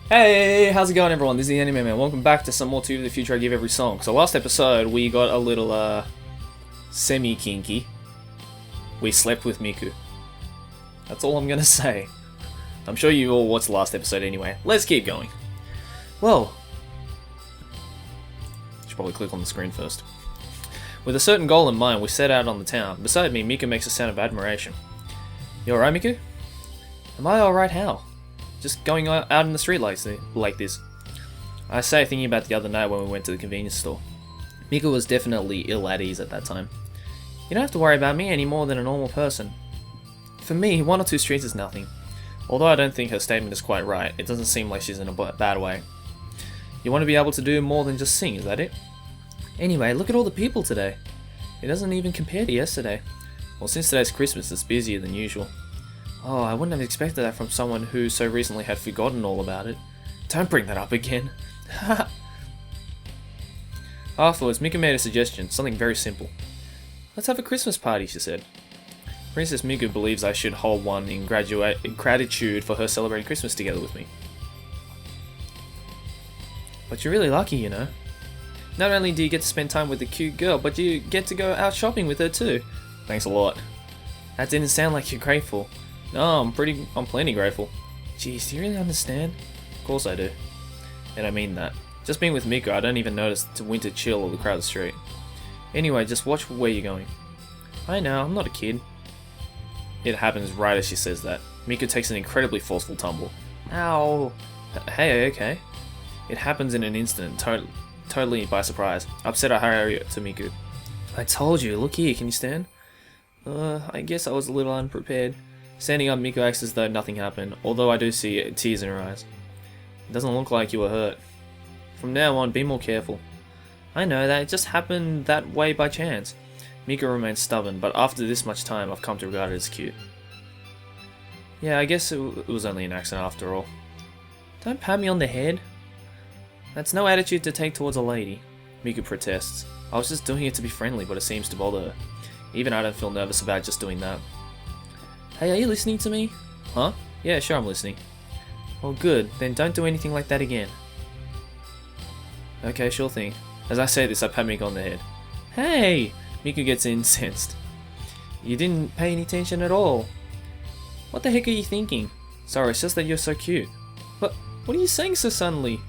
Hey, how's it going everyone? This is the Anime Man. Welcome back to some more To the Future I Give Every Song. So last episode we got a little semi-kinky. We slept with Miku. That's all I'm gonna say. I'm sure you all watched the last episode anyway. Let's keep going. Well, should probably click on the screen first. With a certain goal in mind, we set out on the town. Beside me, Miku makes a sound of admiration. You alright, Miku? Am I alright how? Just going out in the street like this. I say, thinking about the other night when we went to the convenience store. Miku was definitely ill at ease at that time. You don't have to worry about me any more than a normal person. For me, 1 or 2 streets is nothing. Although I don't think her statement is quite right, it doesn't seem like she's in a bad way. You want to be able to do more than just sing, is that it? Anyway, look at all the people today. It doesn't even compare to yesterday. Well, since today's Christmas, it's busier than usual. Oh, I wouldn't have expected that from someone who so recently had forgotten all about it. Don't bring that up again. Afterwards, Miku made a suggestion, something very simple. Let's have a Christmas party, she said. Princess Miku believes I should hold one in gratitude for her celebrating Christmas together with me. But you're really lucky, you know. Not only do you get to spend time with the cute girl, but you get to go out shopping with her too. Thanks a lot. That didn't sound like you're grateful. No, I'm plenty grateful. Jeez, do you really understand? Of course I do. And I mean that. Just being with Miku, I don't even notice the winter chill or the crowded street. Anyway, just watch where you're going. I know, I'm not a kid. It happens right as she says that. Miku takes an incredibly forceful tumble. Ow! Hey, okay. It happens in an instant, totally by surprise. Upset, I hurry to Miku. I told you, look here, can you stand? I guess I was a little unprepared. Standing up, Miku acts as though nothing happened, although I do see tears in her eyes. It doesn't look like you were hurt. From now on, be more careful. I know that, it just happened that way by chance. Miku remains stubborn, but after this much time, I've come to regard it as cute. Yeah, I guess it was only an accident after all. Don't pat me on the head. That's no attitude to take towards a lady. Miku protests. I was just doing it to be friendly, but it seems to bother her. Even I don't feel nervous about just doing that. Hey, are you listening to me? Huh? Yeah, sure I'm listening. Well, good. Then don't do anything like that again. Okay, sure thing. As I say this, I pat Miku on the head. Hey! Miku gets incensed. You didn't pay any attention at all. What the heck are you thinking? Sorry, it's just that you're so cute. But what are you saying so suddenly?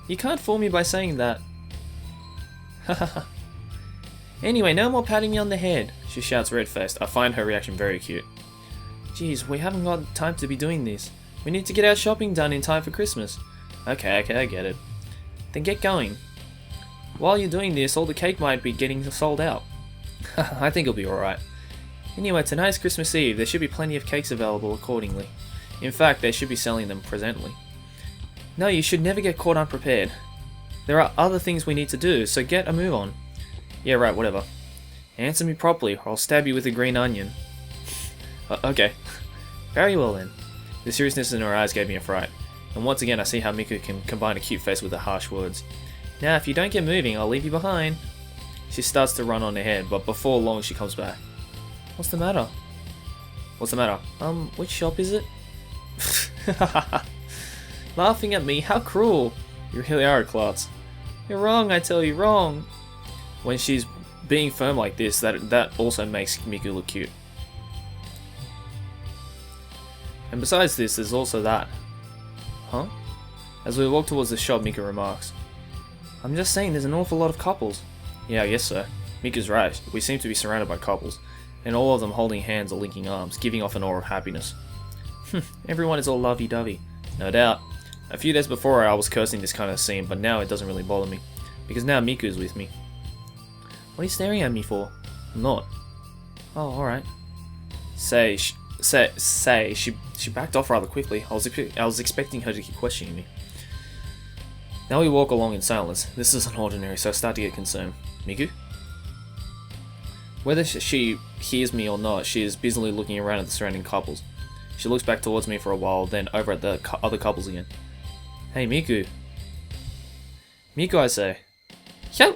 You can't fool me by saying that. Hahaha. Anyway, no more patting me on the head, she shouts red-faced. I find her reaction very cute. Jeez, we haven't got time to be doing this. We need to get our shopping done in time for Christmas. Okay, I get it. Then get going. While you're doing this, all the cake might be getting sold out. I think it'll be alright. Anyway, tonight's Christmas Eve. There should be plenty of cakes available accordingly. In fact, they should be selling them presently. No, you should never get caught unprepared. There are other things we need to do, so get a move on. Yeah, right, whatever. Answer me properly, or I'll stab you with a green onion. Okay. Very well then. The seriousness in her eyes gave me a fright. And once again I see how Miku can combine a cute face with the harsh words. Now if you don't get moving, I'll leave you behind. She starts to run on ahead, but before long she comes back. What's the matter? What's the matter? Which shop is it? Laughing at me? How cruel! You really are a klutz. You're wrong, I tell you, wrong! When she's being firm like this, that also makes Miku look cute. And besides this, there's also that. Huh? As we walk towards the shop, Miku remarks. I'm just saying there's an awful lot of couples. Yeah, I guess so. Miku's right. We seem to be surrounded by couples, and all of them holding hands or linking arms, giving off an aura of happiness. Everyone is all lovey-dovey. No doubt. A few days before I was cursing this kind of scene, but now it doesn't really bother me. Because now Miku is with me. What are you staring at me for? I'm not. Oh, alright. She backed off rather quickly. I was expecting her to keep questioning me. Now we walk along in silence. This isn't ordinary, so I start to get concerned. Miku? Whether she hears me or not, she is busily looking around at the surrounding couples. She looks back towards me for a while, then over at the other couples again. Hey, Miku. Miku, I say. Yo!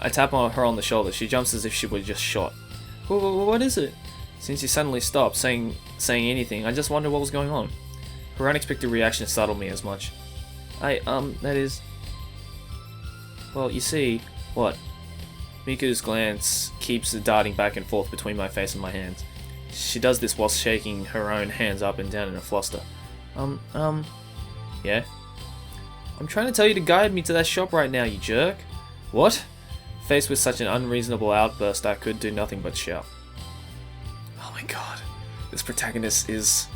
I tap her on the shoulder. She jumps as if she were just shot. What is it? Since you suddenly stopped saying anything, I just wondered what was going on. Her unexpected reaction startled me as much. That is... Well, you see... What? Miku's glance keeps darting back and forth between my face and my hands. She does this while shaking her own hands up and down in a fluster. Yeah? I'm trying to tell you to guide me to that shop right now, you jerk. What? Faced with such an unreasonable outburst, I could do nothing but shout. Oh my god. This protagonist is...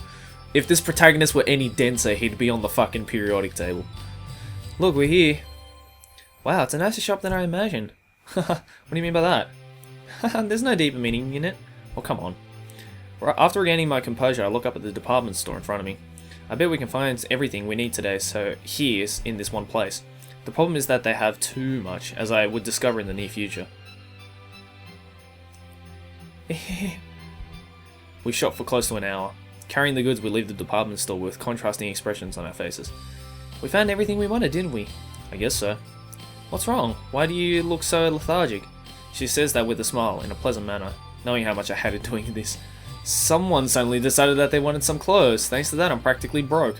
If this protagonist were any denser, he'd be on the fucking periodic table. Look, we're here. Wow, it's a nicer shop than I imagined. What do you mean by that? There's no deeper meaning in it. Oh, come on. After regaining my composure, I look up at the department store in front of me. I bet we can find everything we need today, so here's in this one place. The problem is that they have too much, as I would discover in the near future. We shop for close to an hour. Carrying the goods, we leave the department store with contrasting expressions on our faces. We found everything we wanted, didn't we? I guess so. What's wrong? Why do you look so lethargic? She says that with a smile, in a pleasant manner, knowing how much I hated doing this. Someone suddenly decided that they wanted some clothes. Thanks to that, I'm practically broke.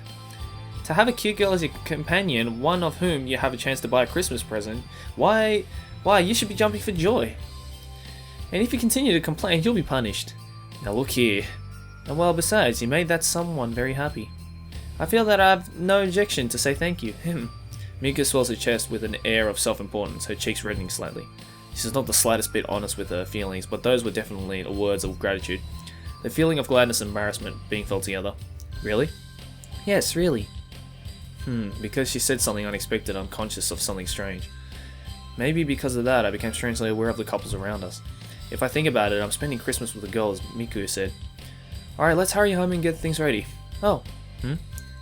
To have a cute girl as your companion, one of whom you have a chance to buy a Christmas present, why, you should be jumping for joy. And if you continue to complain, you'll be punished. Now look here. And well, besides, you made that someone very happy. I feel that I have no objection to say thank you. Miku swells her chest with an air of self-importance, her cheeks reddening slightly. She's not the slightest bit honest with her feelings, but those were definitely words of gratitude. The feeling of gladness and embarrassment being felt together. Really? Yes, really. Because she said something unexpected, I'm conscious of something strange. Maybe because of that, I became strangely aware of the couples around us. If I think about it, I'm spending Christmas with a girl, as Miku said. Alright, let's hurry home and get things ready. Oh.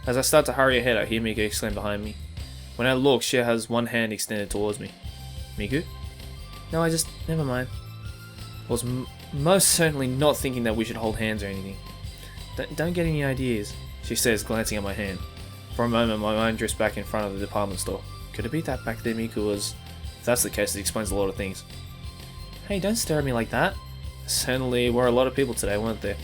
As I start to hurry ahead, I hear Miku exclaim behind me. When I look, she has one hand extended towards me. Miku? No, never mind. I was most certainly not thinking that we should hold hands or anything. Don't get any ideas, she says, glancing at my hand. For a moment, my mind drifts back in front of the department store. Could it be that back there Miku was... If that's the case, it explains a lot of things. Hey, don't stare at me like that. Certainly were a lot of people today, weren't there?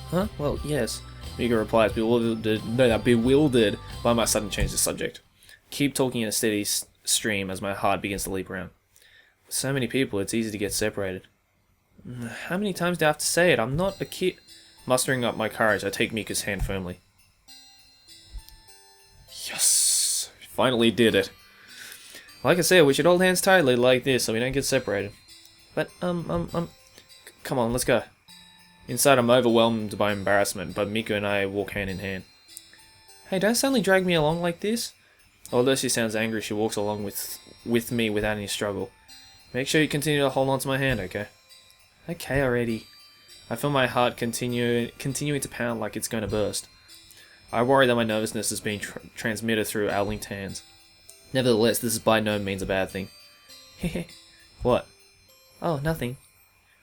Huh? Well, yes. Miku replies, bewildered by my sudden change of subject. Keep talking in a steady stream as my heart begins to leap around. With so many people, it's easy to get separated. How many times do I have to say it? I'm not a kid. Mustering up my courage, I take Miku's hand firmly. Yes! Finally did it. Like I said, we should hold hands tightly like this so we don't get separated. But, come on, let's go. Inside, I'm overwhelmed by embarrassment, but Miku and I walk hand in hand. Hey, don't suddenly drag me along like this. Although she sounds angry, she walks along with me without any struggle. Make sure you continue to hold on to my hand, okay? Okay already. I feel my heart continuing to pound like it's going to burst. I worry that my nervousness is being transmitted through our linked hands. Nevertheless, this is by no means a bad thing. Hehe. What? Oh, nothing.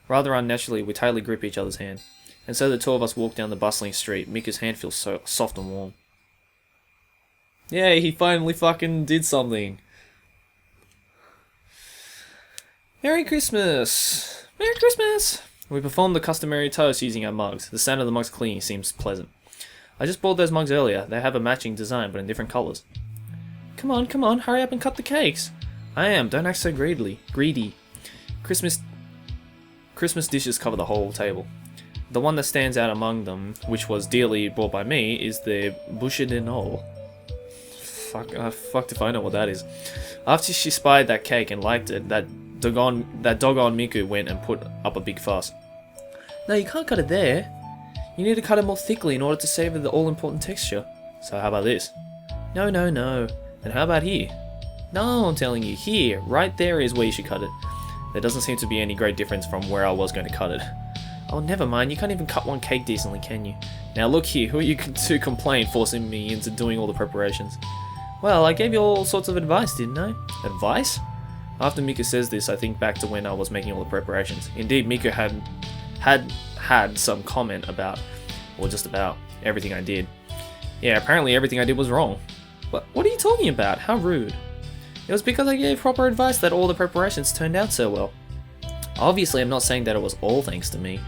Rather unnaturally, we tightly grip each other's hand. And so the two of us walk down the bustling street. Miku's hand feels so soft and warm. Yay, he finally fucking did something. Merry Christmas! Merry Christmas! We perform the customary toast using our mugs. The sound of the mugs cleaning seems pleasant. I just bought those mugs earlier. They have a matching design, but in different colours. Come on, hurry up and cut the cakes. I am, don't act so greedy. Christmas dishes cover the whole table. The one that stands out among them, which was dearly bought by me, is the bouche de Noël. Fuck if I know what that is. After she spied that cake and liked it, that doggone Miku went and put up a big fuss. No, you can't cut it there. You need to cut it more thickly in order to savour the all-important texture. So how about this? No. Then how about here? No, I'm telling you, here, right there is where you should cut it. There doesn't seem to be any great difference from where I was going to cut it. Oh, never mind, you can't even cut one cake decently, can you? Now look here, who are you to complain, forcing me into doing all the preparations? Well, I gave you all sorts of advice, didn't I? Advice? After Miku says this, I think back to when I was making all the preparations. Indeed, Miku had some comment about, or just about, everything I did. Yeah, apparently everything I did was wrong. But what are you talking about? How rude. It was because I gave proper advice that all the preparations turned out so well. Obviously, I'm not saying that it was all thanks to me.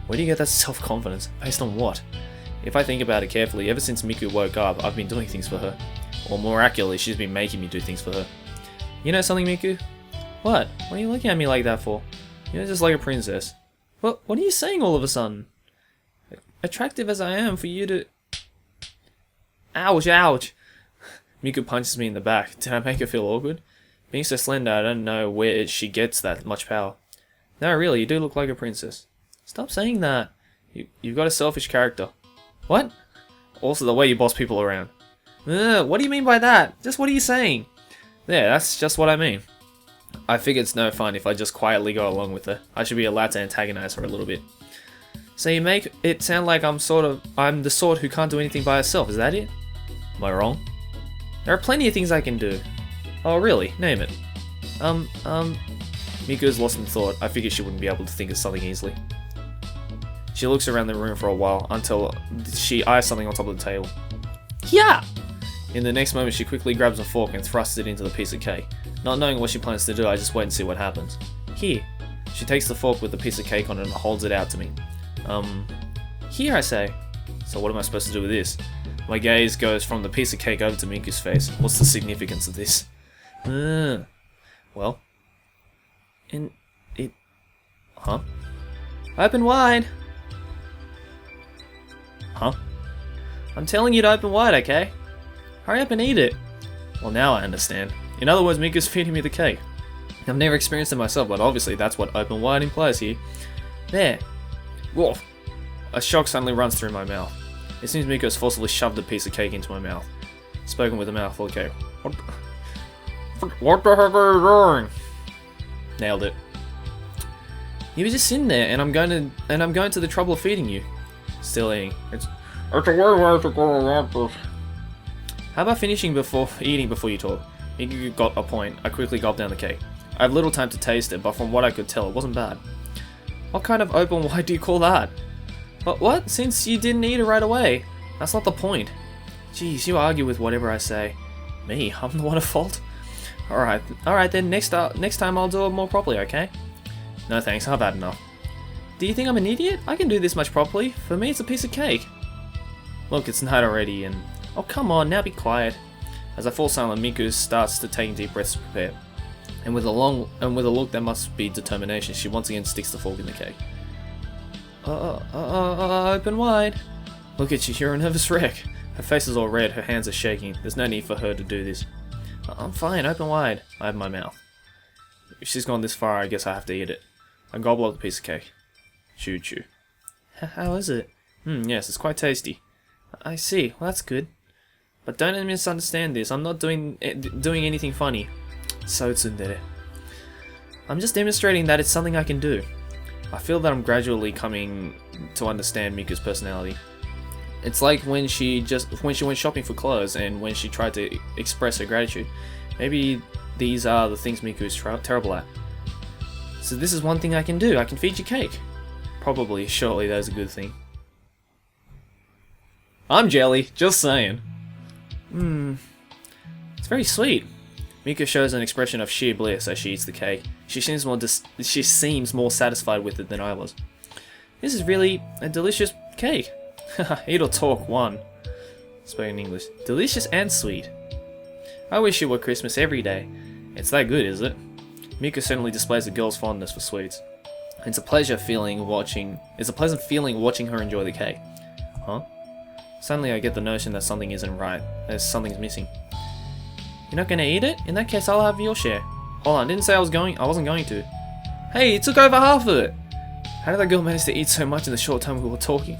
Where do you get that self-confidence? Based on what? If I think about it carefully, ever since Miku woke up, I've been doing things for her. Or more accurately, she's been making me do things for her. You know something, Miku? What? What are you looking at me like that for? You're just like a princess. What are you saying all of a sudden? Attractive as I am for you to... Ouch, ouch! Miku punches me in the back. Did I make her feel awkward? Being so slender, I don't know where she gets that much power. No, really, you do look like a princess. Stop saying that. You've got a selfish character. What? Also, the way you boss people around. What do you mean by that? Just what are you saying? Yeah, that's just what I mean. I figure it's no fun if I just quietly go along with her. I should be allowed to antagonize her a little bit. So you make it sound like I'm the sort who can't do anything by herself, is that it? Am I wrong? There are plenty of things I can do. Oh really? Name it. Miku's lost in thought. I figured she wouldn't be able to think of something easily. She looks around the room for a while until she eyes something on top of the table. Yeah! In the next moment, she quickly grabs a fork and thrusts it into the piece of cake. Not knowing what she plans to do, I just wait and see what happens. Here. She takes the fork with the piece of cake on it and holds it out to me. Here I say. So what am I supposed to do with this? My gaze goes from the piece of cake over to Miku's face. What's the significance of this? Well. Huh? Open wide! Huh? I'm telling you to open wide, okay? Hurry up and eat it. Well, now I understand. In other words, Miku's feeding me the cake. I've never experienced it myself, but obviously that's what open wide implies here. There. Whoa. A shock suddenly runs through my mouth. It seems Miku has forcibly shoved a piece of cake into my mouth. Spoken with a mouthful of cake. What the heck are you doing? Nailed it. You were just sitting there, and I'm going to the trouble of feeding you. Still eating. It's a weird way to go around this. How about finishing eating before you talk? Miku got a point. I quickly gulped down the cake. I have little time to taste it, but from what I could tell, it wasn't bad. What kind of open wide do you call that? But what? Since you didn't eat it right away. That's not the point. Jeez, you argue with whatever I say. Me? I'm the one at fault? Alright then, next time I'll do it more properly, okay? No thanks, I've had enough. Do you think I'm an idiot? I can do this much properly. For me, it's a piece of cake. Look, it's night already, and... Oh, come on, now be quiet. As I fall silent, Miku starts to take deep breaths to prepare. And with a look that must be determination, she once again sticks the fork in the cake. Open wide. Look at you, you're a nervous wreck. Her face is all red, her hands are shaking. There's no need for her to do this. I'm fine, open wide. I have my mouth. If she's gone this far, I guess I have to eat it. I gobble up the piece of cake. Chew, chew. How is it? Yes, it's quite tasty. I see, well that's good. But don't misunderstand this, I'm not doing anything funny. So tsundere. I'm just demonstrating that it's something I can do. I feel that I'm gradually coming to understand Miku's personality. It's like when she went shopping for clothes and when she tried to express her gratitude. Maybe these are the things Miku is terrible at. So this is one thing I can do, I can feed you cake. Probably, surely that is a good thing. I'm jelly, just saying. It's very sweet. Miku shows an expression of sheer bliss as she eats the cake. She seems more satisfied with it than I was. This is really a delicious cake. Eat or talk, one. Spoken English. Delicious and sweet. I wish it were Christmas every day. It's that good, is it? Miku certainly displays a girl's fondness for sweets. It's a pleasant feeling watching her enjoy the cake. Huh? Suddenly I get the notion that something isn't right. Something's missing. You're not gonna eat it? In that case, I'll have your share. Hold on, I didn't say I wasn't going to. Hey, you took over half of it! How did that girl manage to eat so much in the short time we were talking?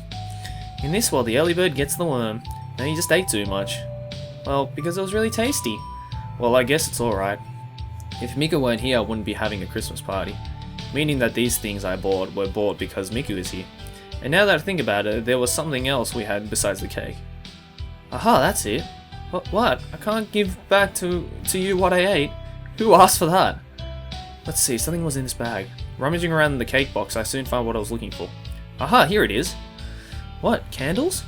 In this world, the early bird gets the worm. No, you just ate too much. Well, because it was really tasty. Well, I guess it's alright. If Miku weren't here, I wouldn't be having a Christmas party. Meaning that these things I bought were bought because Miku is here. And now that I think about it, there was something else we had besides the cake. Aha, that's it. What? I can't give back to you what I ate. Who asked for that? Let's see, something was in this bag. Rummaging around in the cake box, I soon found what I was looking for. Aha, here it is. What, candles?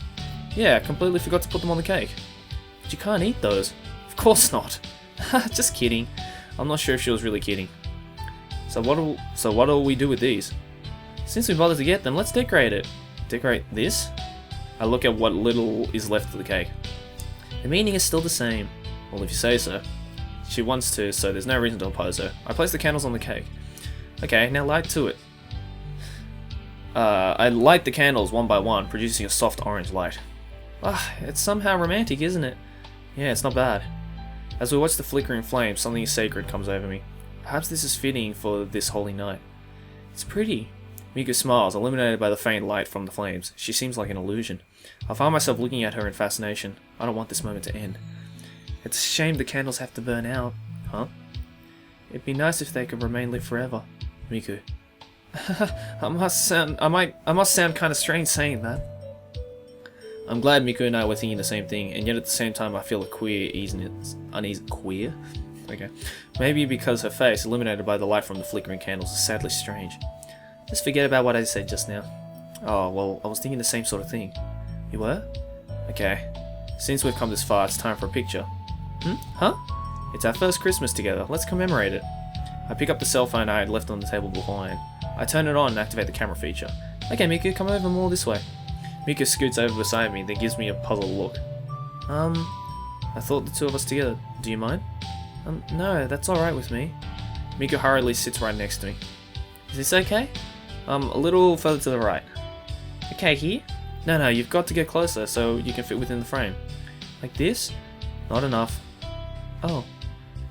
Yeah, I completely forgot to put them on the cake. But you can't eat those. Of course not. Just kidding. I'm not sure if she was really kidding. So what'll we do with these? Since we bothered to get them, let's decorate it. Decorate this? I look at what little is left of the cake. The meaning is still the same. Well, if you say so. She wants to, so there's no reason to oppose her. I place the candles on the cake. Okay, now light to it. I light the candles one by one, producing a soft orange light. Ah, it's somehow romantic, isn't it? Yeah, it's not bad. As we watch the flickering flames, something sacred comes over me. Perhaps this is fitting for this holy night. It's pretty. Miku smiles, illuminated by the faint light from the flames. She seems like an illusion. I find myself looking at her in fascination. I don't want this moment to end. It's a shame the candles have to burn out. Huh? It'd be nice if they could remain lit forever. Miku. I must sound kind of strange saying that. I'm glad Miku and I were thinking the same thing, and yet at the same time I feel a queer uneasy. Queer? Okay. Maybe because her face, illuminated by the light from the flickering candles, is sadly strange. Just forget about what I said just now. Oh, well, I was thinking the same sort of thing. You were? Okay. Since we've come this far, it's time for a picture. Huh? It's our first Christmas together. Let's commemorate it. I pick up the cell phone I had left on the table behind. I turn it on and activate the camera feature. Okay, Miku, come over more this way. Miku scoots over beside me, then gives me a puzzled look. I thought the two of us together. Do you mind? No, that's alright with me. Miku hurriedly sits right next to me. Is this okay? A little further to the right. Okay, here? No, you've got to get closer so you can fit within the frame. Like this? Not enough. Oh.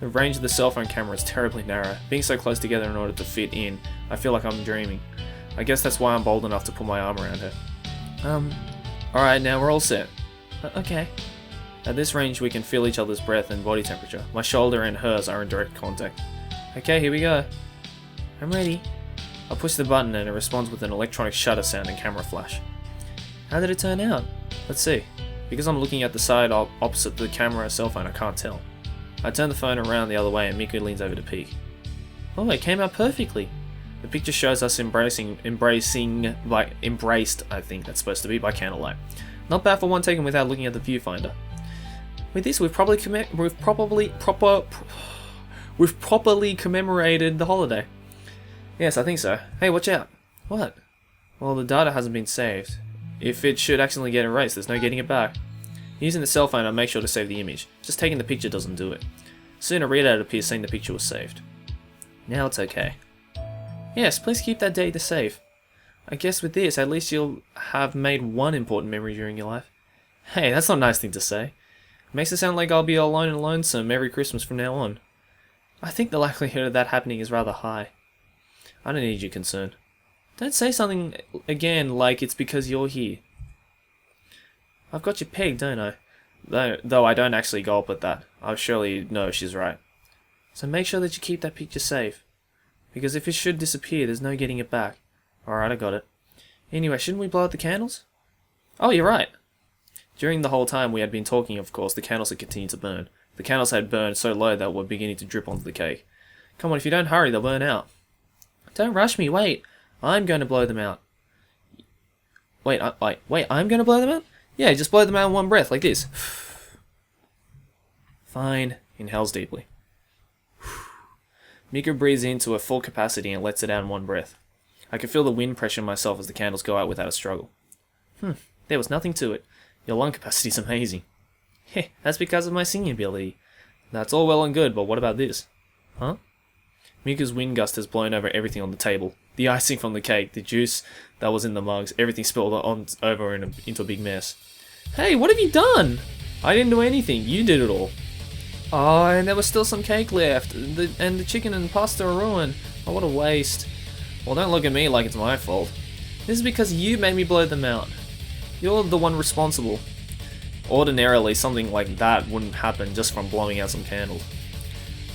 The range of the cell phone camera is terribly narrow. Being so close together in order to fit in, I feel like I'm dreaming. I guess that's why I'm bold enough to put my arm around her. Alright, now we're all set. Okay. At this range we can feel each other's breath and body temperature. My shoulder and hers are in direct contact. Okay, here we go. I'm ready. I push the button and it responds with an electronic shutter sound and camera flash. How did it turn out? Let's see. Because I'm looking at the side opposite the camera cell phone, I can't tell. I turn the phone around the other way and Miku leans over to peek. Oh, it came out perfectly. The picture shows us embraced, I think that's supposed to be, by candlelight. Not bad for one taken without looking at the viewfinder. With this, we've properly commemorated the holiday. Yes, I think so. Hey, watch out. What? Well, the data hasn't been saved. If it should accidentally get erased, there's no getting it back. Using the cell phone, I make sure to save the image. Just taking the picture doesn't do it. Soon a readout appears saying the picture was saved. Now it's okay. Yes, please keep that data safe. I guess with this, at least you'll have made one important memory during your life. Hey, that's not a nice thing to say. It makes it sound like I'll be alone and lonesome every Christmas from now on. I think the likelihood of that happening is rather high. I don't need your concern. Don't say something again like it's because you're here. I've got you pegged, don't I? Though I don't actually gulp at that. I surely know she's right. So make sure that you keep that picture safe. Because if it should disappear, there's no getting it back. Alright, I got it. Anyway, shouldn't we blow out the candles? Oh, you're right. During the whole time we had been talking, of course, the candles had continued to burn. The candles had burned so low that were beginning to drip onto the cake. Come on, if you don't hurry, they'll burn out. Don't rush me, wait. I'm going to blow them out. Wait, I'm going to blow them out? Yeah, just blow them out in one breath, like this. Fine. Inhales deeply. Miku breathes into a full capacity and lets it out in one breath. I can feel the wind pressure myself as the candles go out without a struggle. There was nothing to it. Your lung capacity's amazing. Heh, that's because of my singing ability. That's all well and good, but what about this? Huh? Miku's wind gust has blown over everything on the table. The icing from the cake, the juice that was in the mugs, everything spilled over into a big mess. Hey, what have you done? I didn't do anything, you did it all. Oh, and there was still some cake left, and the chicken and pasta are ruined. Oh, what a waste. Well, don't look at me like it's my fault. This is because you made me blow them out. You're the one responsible. Ordinarily, something like that wouldn't happen just from blowing out some candles.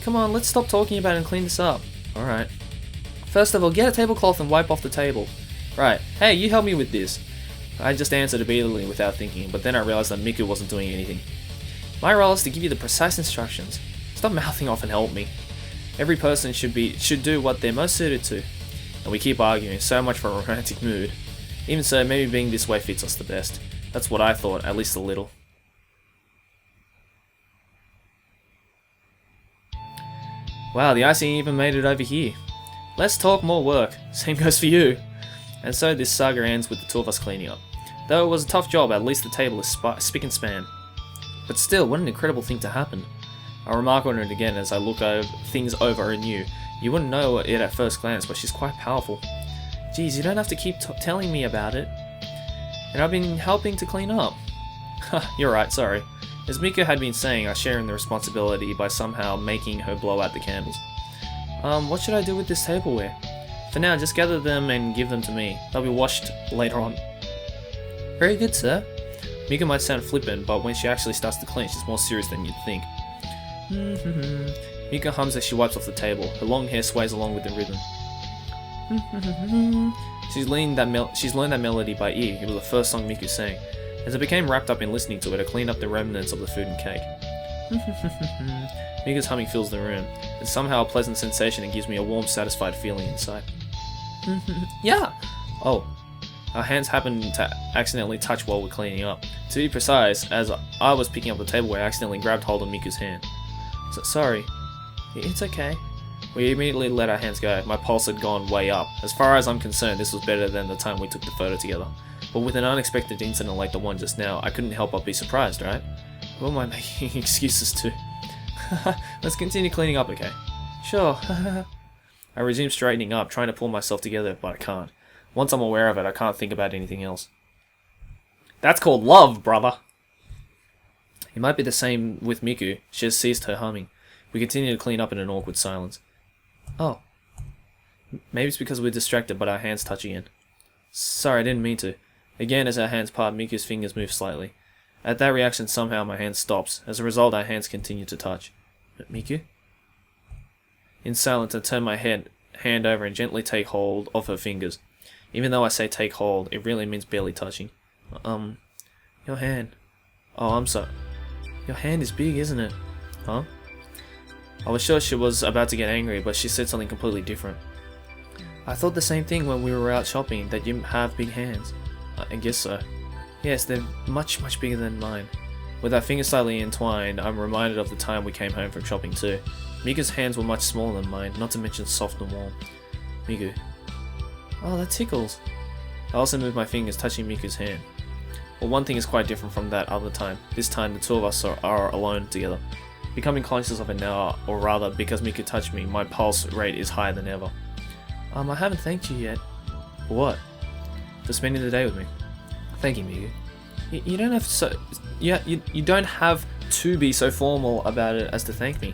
Come on, let's stop talking about it and clean this up. Alright. First of all, get a tablecloth and wipe off the table. Right, hey, you help me with this. I just answered immediately without thinking, but then I realized that Miku wasn't doing anything. My role is to give you the precise instructions. Stop mouthing off and help me. Every person should do what they're most suited to. And we keep arguing, so much for a romantic mood. Even so, maybe being this way fits us the best. That's what I thought, at least a little. Wow, the icing even made it over here. Less talk, more work. Same goes for you. And so this saga ends with the two of us cleaning up. Though it was a tough job, at least the table is spick and span. But still, what an incredible thing to happen. I remark on it again as I look over things over anew. You wouldn't know it at first glance, but she's quite powerful. Geez, you don't have to keep telling me about it. And I've been helping to clean up. You're right, sorry. As Miku had been saying, I share in the responsibility by somehow making her blow out the candles. What should I do with this tableware? For now, just gather them and give them to me. They'll be washed later on. Very good, sir. Miku might sound flippant, but when she actually starts to clean, she's more serious than you'd think. Miku hums as she wipes off the table. Her long hair sways along with the rhythm. She's learned that melody by ear. It was the first song Miku sang. As I became wrapped up in listening to it, I cleaned up the remnants of the food and cake. Miku's humming fills the room. It's somehow a pleasant sensation and gives me a warm, satisfied feeling inside. Yeah! Oh. Our hands happened to accidentally touch while we're cleaning up. To be precise, as I was picking up the tableware, I accidentally grabbed hold of Miku's hand. Sorry. It's okay. We immediately let our hands go. My pulse had gone way up. As far as I'm concerned, this was better than the time we took the photo together. But with an unexpected incident like the one just now, I couldn't help but be surprised, right? Who am I making excuses to? Let's continue cleaning up, okay? Sure. I resume straightening up, trying to pull myself together, but I can't. Once I'm aware of it, I can't think about anything else. That's called love, brother! It might be the same with Miku. She has ceased her humming. We continue to clean up in an awkward silence. Oh. Maybe it's because we're distracted, but our hands touch again. Sorry, I didn't mean to. Again, as our hands part, Miku's fingers move slightly. At that reaction, somehow my hand stops. As a result, our hands continue to touch. Miku? In silence, I turn my hand over and gently take hold of her fingers. Even though I say take hold, it really means barely touching. Your hand. Oh, I'm sorry. Your hand is big, isn't it? Huh? I was sure she was about to get angry, but she said something completely different. I thought the same thing when we were out shopping, that you have big hands. I guess so. Yes, they're much, much bigger than mine. With our fingers slightly entwined, I'm reminded of the time we came home from shopping too. Miku's hands were much smaller than mine, not to mention soft and warm. Miku. Oh, that tickles. I also move my fingers, touching Miku's hand. Well, one thing is quite different from that other time. This time, the two of us are alone together. Becoming conscious of it now, or rather, because Miku touched me, my pulse rate is higher than ever. I haven't thanked you yet. For what? For spending the day with me. Thank you, Miku. You don't have to you don't have to be so formal about it as to thank me.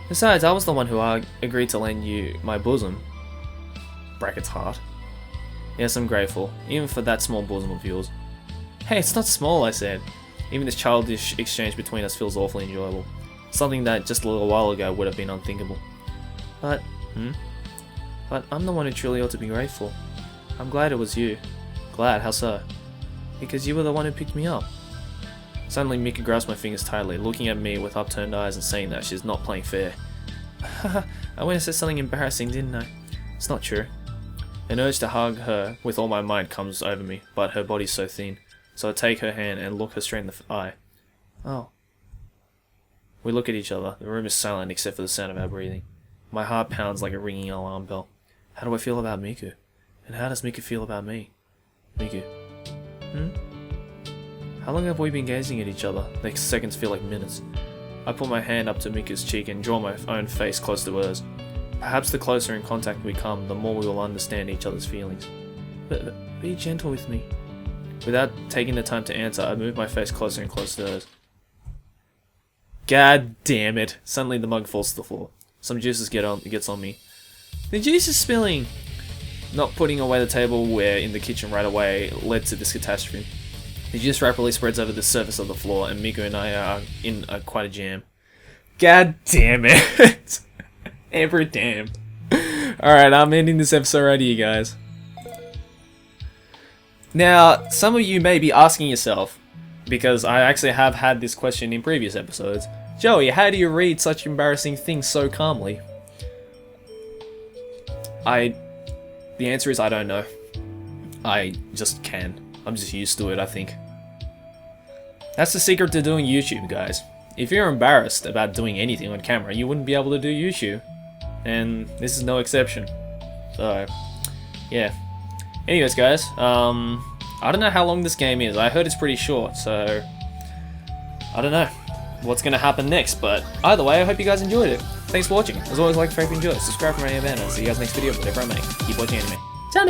Besides, I was the one who agreed to lend you my bosom. Brackets heart. Yes, I'm grateful, even for that small bosom of yours. Hey, it's not small, I said. Even this childish exchange between us feels awfully enjoyable. Something that just a little while ago would have been unthinkable. But I'm the one who truly ought to be grateful. I'm glad it was you. Glad? How so? Because you were the one who picked me up. Suddenly Miku grasps my fingers tightly, looking at me with upturned eyes and saying that she's not playing fair. I went and said something embarrassing, didn't I? It's not true. An urge to hug her with all my might comes over me, but her body's so thin. So I take her hand and look her straight in the eye. Oh. We look at each other. The room is silent except for the sound of our breathing. My heart pounds like a ringing alarm bell. How do I feel about Miku? And how does Miku feel about me? Miku. How long have we been gazing at each other? The seconds feel like minutes. I put my hand up to Miku's cheek and draw my own face close to hers. Perhaps the closer in contact we come, the more we will understand each other's feelings. But be gentle with me. Without taking the time to answer, I move my face closer and closer to hers. God damn it. Suddenly the mug falls to the floor. Some juices gets on me. The juice is spilling! Not putting away the tableware in the kitchen right away led to this catastrophe. The juice rapidly spreads over the surface of the floor, and Miku and I are in quite a jam. God damn it! Every damn. Alright, I'm ending this episode right here, guys. Now, some of you may be asking yourself, because I actually have had this question in previous episodes, Joey, how do you read such embarrassing things so calmly? The answer is I don't know. I just can. I'm just used to it, I think. That's the secret to doing YouTube, guys. If you're embarrassed about doing anything on camera, you wouldn't be able to do YouTube. And this is no exception. So, yeah. Anyways, guys, I don't know how long this game is. I heard it's pretty short, so I don't know. what's going to happen next, but either way, I hope you guys enjoyed it. Thanks for watching. As always, like, favorite, enjoy, subscribe for any event, and see you guys next video, whatever I make. Keep watching anime. Ciao,